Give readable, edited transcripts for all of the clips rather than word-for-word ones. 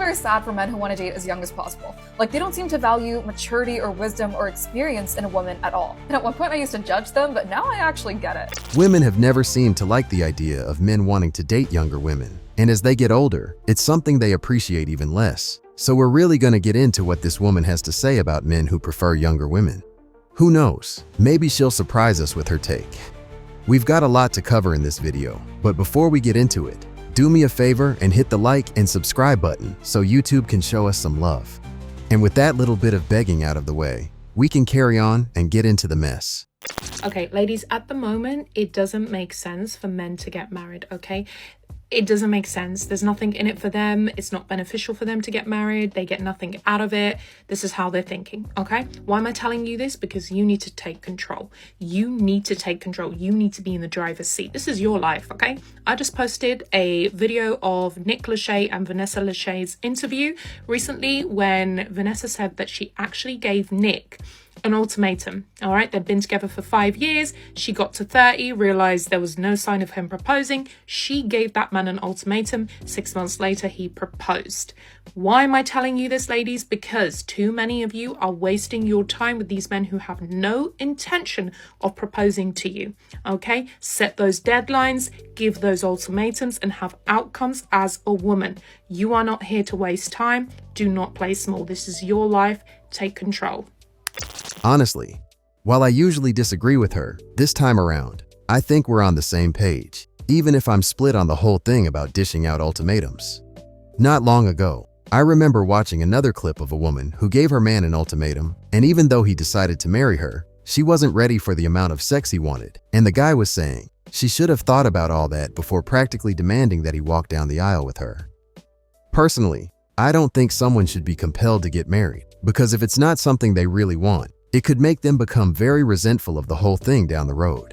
very sad for men who want to date as young as possible. Like, they don't seem to value maturity or wisdom or experience in a woman at all. And at one point I used to judge them, but now I actually get it. Women have never seemed to like the idea of men wanting to date younger women. And as they get older, it's something they appreciate even less. So we're really going to get into what this woman has to say about men who prefer younger women. Who knows? Maybe she'll surprise us with her take. We've got a lot to cover in this video, but before we get into it, do me a favor and hit the like and subscribe button so YouTube can show us some love. And with that little bit of begging out of the way, we can carry on and get into the mess. Okay, ladies, at the moment, it doesn't make sense for men to get married, okay? It doesn't make sense. There's nothing in it for them. It's not beneficial for them to get married. They get nothing out of it. This is how they're thinking, okay? Why am I telling you this? Because you need to take control. You need to take control. You need to be in the driver's seat. This is your life, okay? I just posted a video of Nick Lachey and Vanessa Lachey's interview recently when Vanessa said that she actually gave Nick an ultimatum. All right, they'd been together for 5 years. She got to 30, realized there was no sign of him proposing. She gave that man an ultimatum. 6 months later, he proposed. Why am I telling you this, ladies? Because too many of you are wasting your time with these men who have no intention of proposing to you. Okay, set those deadlines, give those ultimatums, and have outcomes as a woman. You are not here to waste time. Do not play small. This is your life. Take control. Honestly, while I usually disagree with her, this time around, I think we're on the same page, even if I'm split on the whole thing about dishing out ultimatums. Not long ago, I remember watching another clip of a woman who gave her man an ultimatum, and even though he decided to marry her, she wasn't ready for the amount of sex he wanted, and the guy was saying she should have thought about all that before practically demanding that he walk down the aisle with her. Personally, I don't think someone should be compelled to get married, because if it's not something they really want, it could make them become very resentful of the whole thing down the road.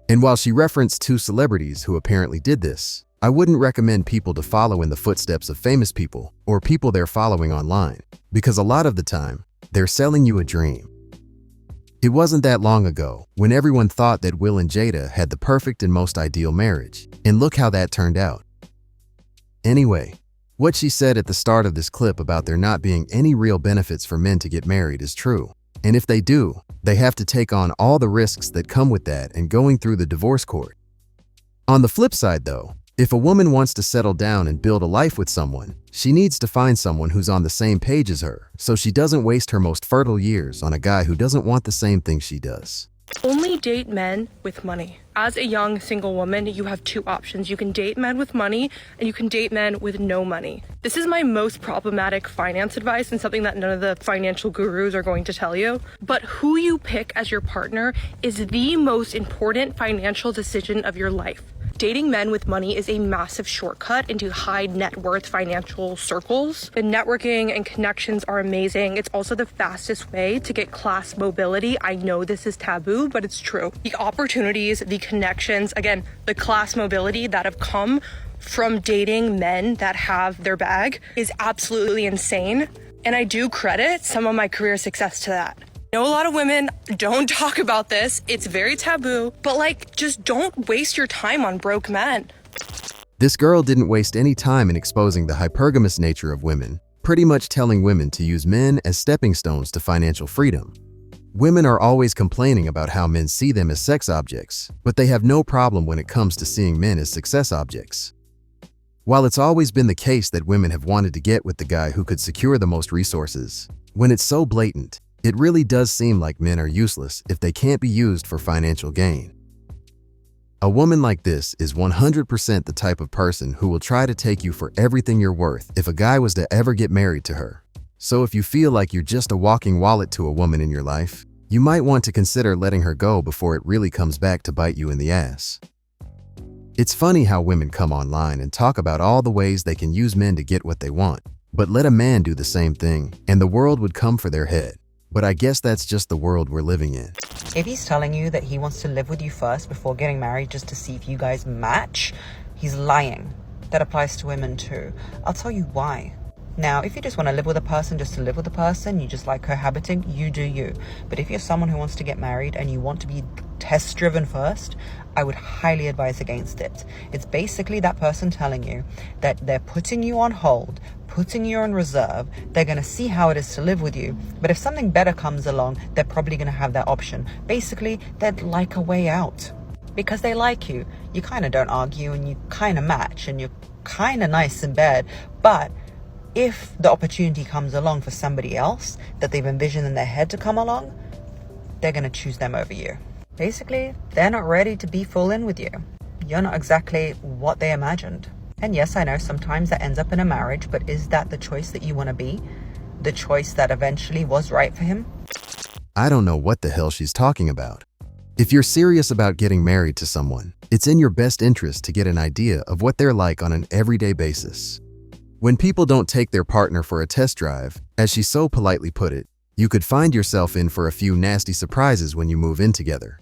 And while she referenced 2 celebrities who apparently did this, I wouldn't recommend people to follow in the footsteps of famous people or people they're following online, because a lot of the time, they're selling you a dream. It wasn't that long ago when everyone thought that Will and Jada had the perfect and most ideal marriage, and look how that turned out. Anyway, what she said at the start of this clip about there not being any real benefits for men to get married is true. And if they do, they have to take on all the risks that come with that and going through the divorce court. On the flip side though, if a woman wants to settle down and build a life with someone, she needs to find someone who's on the same page as her, so she doesn't waste her most fertile years on a guy who doesn't want the same thing she does. Only date men with money. As a young single woman, you have 2 options. You can date men with money and you can date men with no money. This is my most problematic finance advice and something that none of the financial gurus are going to tell you. But who you pick as your partner is the most important financial decision of your life. Dating men with money is a massive shortcut into high net worth financial circles. The networking and connections are amazing. It's also the fastest way to get class mobility. I know this is taboo, but it's true. The opportunities, the connections, again, the class mobility that have come from dating men that have their bag is absolutely insane. And I do credit some of my career success to that. I know a lot of women don't talk about this. It's very taboo, but just don't waste your time on broke men. This girl didn't waste any time in exposing the hypergamous nature of women, pretty much telling women to use men as stepping stones to financial freedom. Women are always complaining about how men see them as sex objects, but they have no problem when it comes to seeing men as success objects. While it's always been the case that women have wanted to get with the guy who could secure the most resources, when it's so blatant, it really does seem like men are useless if they can't be used for financial gain. A woman like this is 100% the type of person who will try to take you for everything you're worth if a guy was to ever get married to her. So if you feel like you're just a walking wallet to a woman in your life, you might want to consider letting her go before it really comes back to bite you in the ass. It's funny how women come online and talk about all the ways they can use men to get what they want, but let a man do the same thing and the world would come for their head. But I guess that's just the world we're living in. If he's telling you that he wants to live with you first before getting married just to see if you guys match, he's lying. That applies to women too. I'll tell you why. Now, if you just want to live with a person just to live with a person, you just like cohabiting, you do you. But if you're someone who wants to get married and you want to be test driven first, I would highly advise against it. It's basically that person telling you that they're putting you on hold, putting you on reserve. They're going to see how it is to live with you. But if something better comes along, they're probably going to have that option. Basically, they'd like a way out because they like you. You kind of don't argue and you kind of match and you're kind of nice in bed. But if the opportunity comes along for somebody else that they've envisioned in their head to come along, they're going to choose them over you. Basically, they're not ready to be full in with you. You're not exactly what they imagined. And yes, I know sometimes that ends up in a marriage, but is that the choice that you want to be? The choice that eventually was right for him? I don't know what the hell she's talking about. If you're serious about getting married to someone, it's in your best interest to get an idea of what they're like on an everyday basis. When people don't take their partner for a test drive, as she so politely put it, you could find yourself in for a few nasty surprises when you move in together.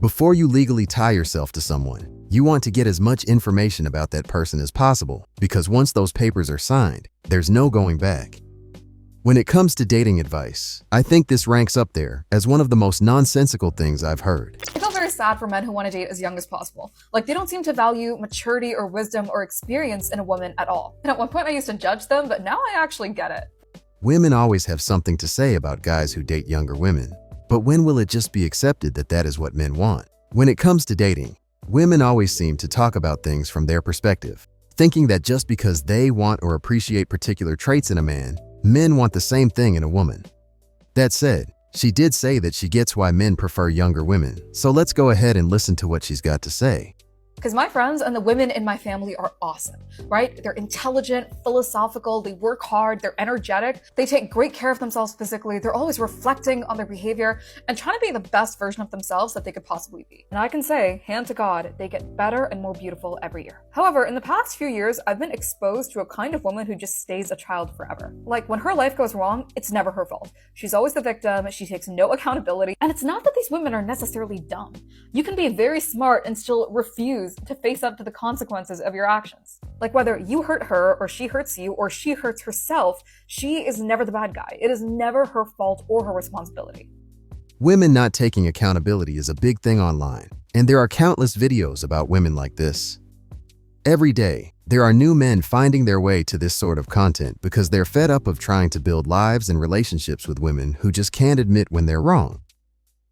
Before you legally tie yourself to someone, you want to get as much information about that person as possible, because once those papers are signed, there's no going back. When it comes to dating advice, I think this ranks up there as one of the most nonsensical things I've heard. I feel very sad for men who want to date as young as possible. Like, they don't seem to value maturity or wisdom or experience in a woman at all. And at one point I used to judge them, but now I actually get it. Women always have something to say about guys who date younger women. But when will it just be accepted that that is what men want? When it comes to dating, women always seem to talk about things from their perspective, thinking that just because they want or appreciate particular traits in a man, men want the same thing in a woman. That said, she did say that she gets why men prefer younger women, so let's go ahead and listen to what she's got to say. Because my friends and the women in my family are awesome, right? They're intelligent, philosophical, they work hard, they're energetic, they take great care of themselves physically, they're always reflecting on their behavior and trying to be the best version of themselves that they could possibly be. And I can say, hand to God, they get better and more beautiful every year. However, in the past few years, I've been exposed to a kind of woman who just stays a child forever. Like, when her life goes wrong, it's never her fault. She's always the victim, she takes no accountability, and it's not that these women are necessarily dumb. You can be very smart and still refuse to face up to the consequences of your actions. Like, whether you hurt her or she hurts you or she hurts herself, she is never the bad guy. It is never her fault or her responsibility. Women not taking accountability is a big thing online, and there are countless videos about women like this. Every day, there are new men finding their way to this sort of content because they're fed up of trying to build lives and relationships with women who just can't admit when they're wrong.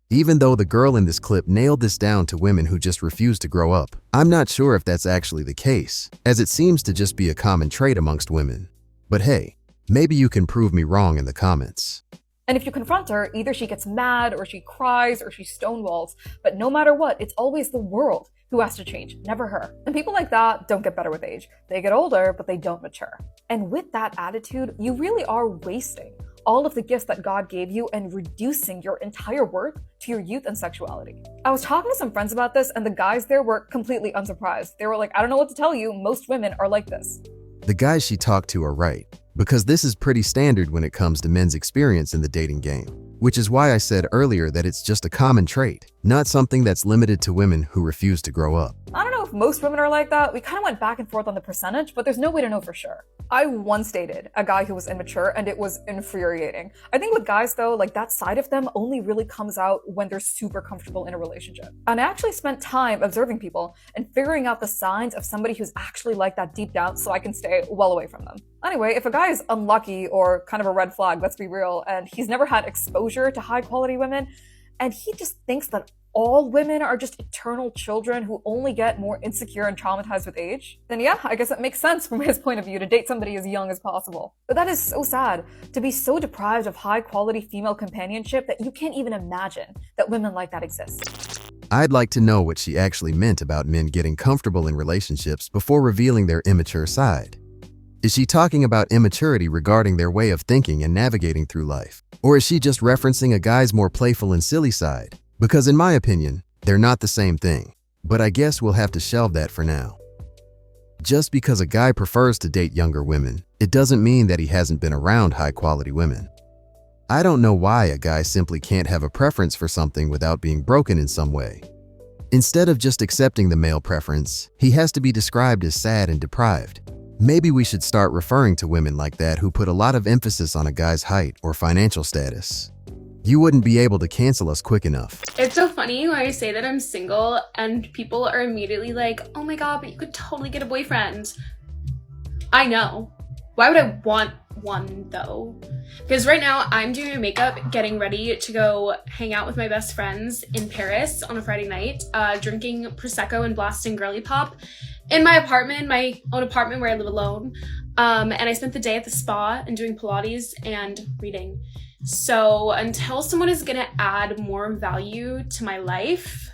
Even though the girl in this clip nailed this down to women who just refuse to grow up, I'm not sure if that's actually the case, as it seems to just be a common trait amongst women. But hey, maybe you can prove me wrong in the comments. And if you confront her, either she gets mad or she cries or she stonewalls, but no matter what, it's always the world who has to change, never her. And people like that don't get better with age. They get older, but they don't mature. And with that attitude, you really are wasting all of the gifts that God gave you and reducing your entire worth to your youth and sexuality. I was talking to some friends about this and the guys there were completely unsurprised. They were like, I don't know what to tell you, most women are like this. The guys she talked to are right, because this is pretty standard when it comes to men's experience in the dating game, which is why I said earlier that it's just a common trait, not something that's limited to women who refuse to grow up. I don't know if most women are like that. We kind of went back and forth on the percentage, but there's no way to know for sure. I once dated a guy who was immature and it was infuriating. I think with guys though, like, that side of them only really comes out when they're super comfortable in a relationship. And I actually spent time observing people and figuring out the signs of somebody who's actually like that deep down so I can stay well away from them. Anyway, if a guy is unlucky or kind of a red flag, let's be real, and he's never had exposure to high quality women, and he just thinks that all women are just eternal children who only get more insecure and traumatized with age, then yeah, I guess it makes sense from his point of view to date somebody as young as possible. But that is so sad, to be so deprived of high quality female companionship that you can't even imagine that women like that exist. I'd like to know what she actually meant about men getting comfortable in relationships before revealing their immature side. Is she talking about immaturity regarding their way of thinking and navigating through life? Or is she just referencing a guy's more playful and silly side? Because in my opinion, they're not the same thing, but I guess we'll have to shelve that for now. Just because a guy prefers to date younger women, it doesn't mean that he hasn't been around high-quality women. I don't know why a guy simply can't have a preference for something without being broken in some way. Instead of just accepting the male preference, he has to be described as sad and deprived. Maybe we should start referring to women like that who put a lot of emphasis on a guy's height or financial status. You wouldn't be able to cancel us quick enough. It's so funny when I say that I'm single and people are immediately like, oh my god, but you could totally get a boyfriend. I know. Why would I want one though? Because right now I'm doing my makeup, getting ready to go hang out with my best friends in Paris on a Friday night, drinking Prosecco and blasting girly pop in my apartment, my own apartment where I live alone. And I spent the day at the spa and doing Pilates and reading. So until someone is gonna add more value to my life,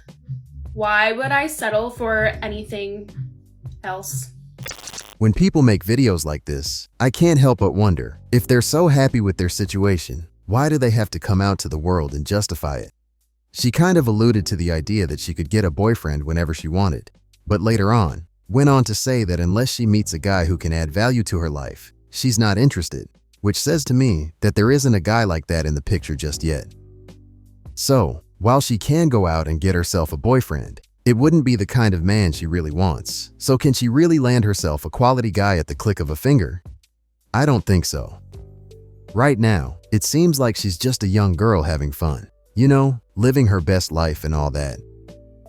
why would I settle for anything else? When people make videos like this, I can't help but wonder, if they're so happy with their situation, why do they have to come out to the world and justify it? She kind of alluded to the idea that she could get a boyfriend whenever she wanted, but later on, went on to say that unless she meets a guy who can add value to her life, she's not interested, which says to me that there isn't a guy like that in the picture just yet. So, while she can go out and get herself a boyfriend, it wouldn't be the kind of man she really wants. So can she really land herself a quality guy at the click of a finger? I don't think so. Right now, it seems like she's just a young girl having fun. You know, living her best life and all that.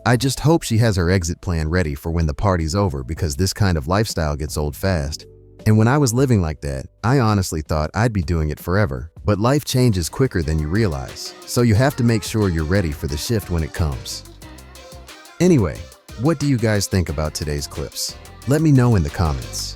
I just hope she has her exit plan ready for when the party's over, because this kind of lifestyle gets old fast. And when I was living like that, I honestly thought I'd be doing it forever. But life changes quicker than you realize, so you have to make sure you're ready for the shift when it comes. Anyway, what do you guys think about today's clips? Let me know in the comments.